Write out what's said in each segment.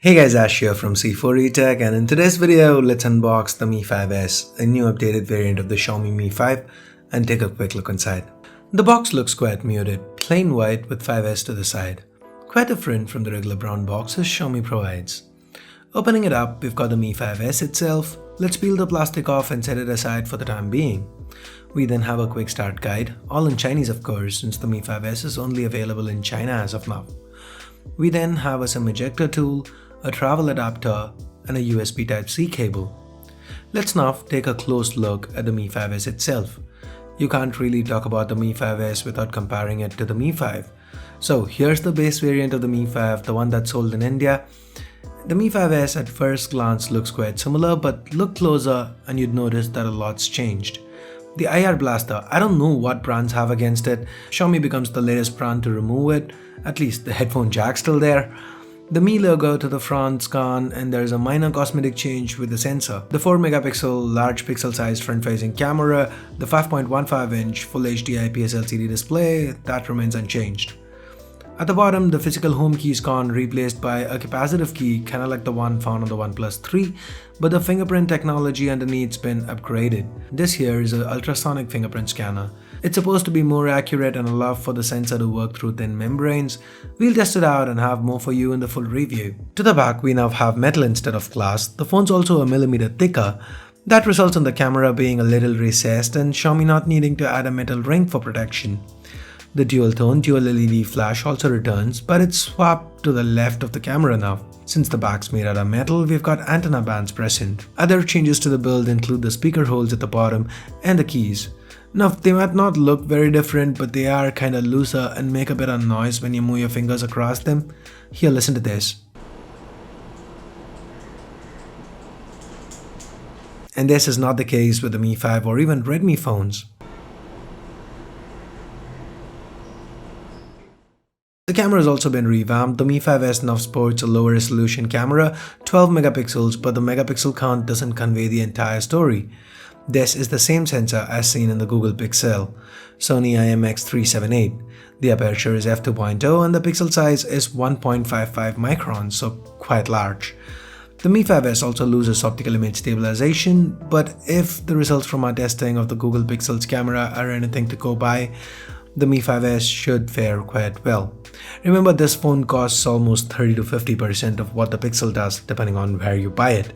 Hey guys, Ash here from C4eTech, and in today's video, let's unbox the Mi 5S, a new updated variant of the Xiaomi Mi 5, and take a quick look inside. The box looks quite muted, plain white with 5S to the side. Quite different from the regular brown boxes Xiaomi provides. Opening it up, we've got the Mi 5S itself. Let's peel the plastic off and set it aside for the time being. We then have a quick start guide, all in Chinese of course, since the Mi 5S is only available in China as of now. We then have a SIM ejector tool, a travel adapter, and a USB Type-C cable. Let's now take a close look at the Mi 5S itself. You can't really talk about the Mi 5S without comparing it to the Mi 5. So here's the base variant of the Mi 5, the one that's sold in India. The Mi 5S at first glance looks quite similar, but look closer and you'd notice that a lot's changed. The IR blaster, I don't know what brands have against it. Xiaomi becomes the latest brand to remove it, at least the headphone jack's still there. The Mi logo to the front's gone, and there's a minor cosmetic change with the sensor. The 4-megapixel large pixel sized front-facing camera, the 5.15-inch Full HD IPS LCD display, that remains unchanged. At the bottom, the physical home key is gone, replaced by a capacitive key, kinda like the one found on the OnePlus 3, but the fingerprint technology underneath's been upgraded. This here is an ultrasonic fingerprint scanner. It's supposed to be more accurate and allow for the sensor to work through thin membranes. We'll test it out and have more for you in the full review. To the back, we now have metal instead of glass. The phone's also a millimeter thicker. That results in the camera being a little recessed and Xiaomi not needing to add a metal ring for protection. The dual-tone dual LED flash also returns, but it's swapped to the left of the camera now. Since the back's made out of metal, we've got antenna bands present. Other changes to the build include the speaker holes at the bottom and the keys. Now, they might not look very different, but they are kinda looser and make a bit of noise when you move your fingers across them. Here, listen to this. And this is not the case with the Mi 5 or even Redmi phones. The camera has also been revamped. The Mi 5S now sports a lower resolution camera, 12 megapixels, but the megapixel count doesn't convey the entire story. This is the same sensor as seen in the Google Pixel, Sony IMX378. The aperture is f2.0 and the pixel size is 1.55 microns, so quite large. The Mi 5S also loses optical image stabilization, but if the results from our testing of the Google Pixel's camera are anything to go by, the Mi 5S should fare quite well. Remember, this phone costs almost 30 to 50% of what the Pixel does, depending on where you buy it.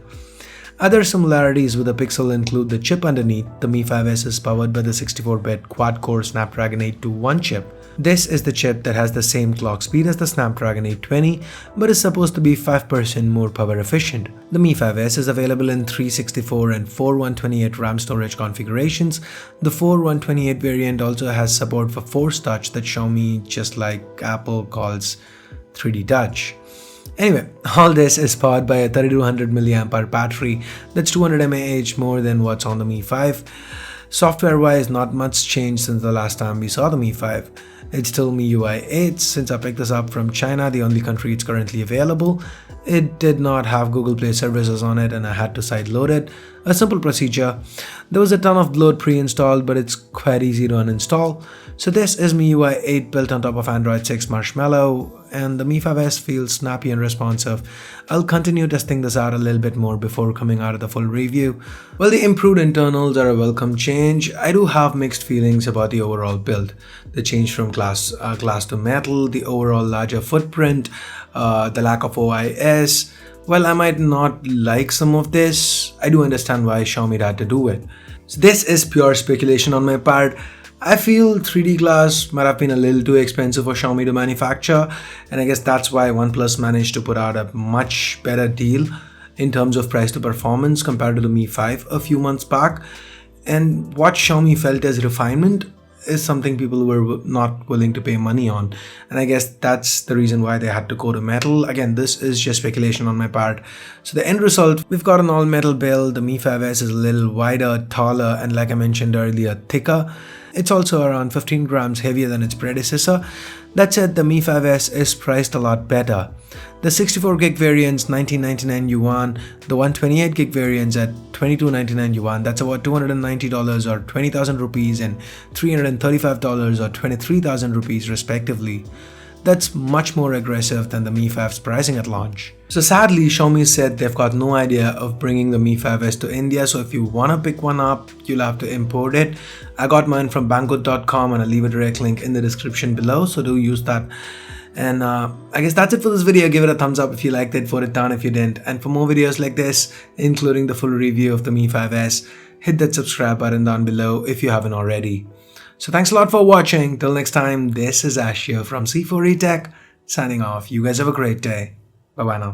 Other similarities with the Pixel include the chip underneath. The Mi 5S is powered by the 64-bit quad-core Snapdragon 821 chip. This is the chip that has the same clock speed as the Snapdragon 820, but is supposed to be 5% more power efficient. The Mi 5S is available in 364 and 4128 RAM storage configurations. The 4128 variant also has support for Force Touch that Xiaomi, just like Apple, calls 3D Touch. Anyway, all this is powered by a 3200 mAh battery that's 200 mAh more than what's on the Mi 5. Software-wise, not much changed since the last time we saw the Mi 5. It's still MIUI 8. Since I picked this up from China, the only country it's currently available. It did not have Google Play services on it and I had to sideload it. A simple procedure. There was a ton of bloat pre-installed, but it's quite easy to uninstall. So this is MIUI 8 built on top of Android 6 Marshmallow, and the Mi 5S feels snappy and responsive. I'll continue testing this out a little bit more before coming out of the full review. While the improved internals are a welcome change, I do have mixed feelings about the overall build. The change from glass to metal, the overall larger footprint, the lack of OIS. While I might not like some of this, I do understand why Xiaomi had to do it. So this is pure speculation on my part. I feel 3D glass might have been a little too expensive for Xiaomi to manufacture, and I guess that's why OnePlus managed to put out a much better deal in terms of price to performance compared to the Mi 5 a few months back. And what Xiaomi felt as refinement is something people were not willing to pay money on, and I guess that's the reason why they had to go to metal. Again, this is just speculation on my part. So the end result, we've got an all metal build. The Mi 5S is a little wider, taller, and like I mentioned earlier, thicker. It's also around 15 grams heavier than its predecessor. That said, the Mi 5S is priced a lot better. The 64GB variant's 1999 yuan, the 128GB variant's at 2299 yuan, that's about $290 or 20,000 rupees, and $335 or 23,000 rupees respectively. That's much more aggressive than the Mi 5's pricing at launch. So sadly, Xiaomi said they've got no idea of bringing the Mi 5S to India, so if you wanna pick one up, you'll have to import it. I got mine from banggood.com and I'll leave a direct link in the description below, so do use that. And I guess that's it for this video. Give it a thumbs up if you liked it, vote it down if you didn't. And for more videos like this, including the full review of the Mi 5S, hit that subscribe button down below if you haven't already. So thanks a lot for watching. Till next time, this is Ash here from C4E Tech, signing off. You guys have a great day. Bye bye now.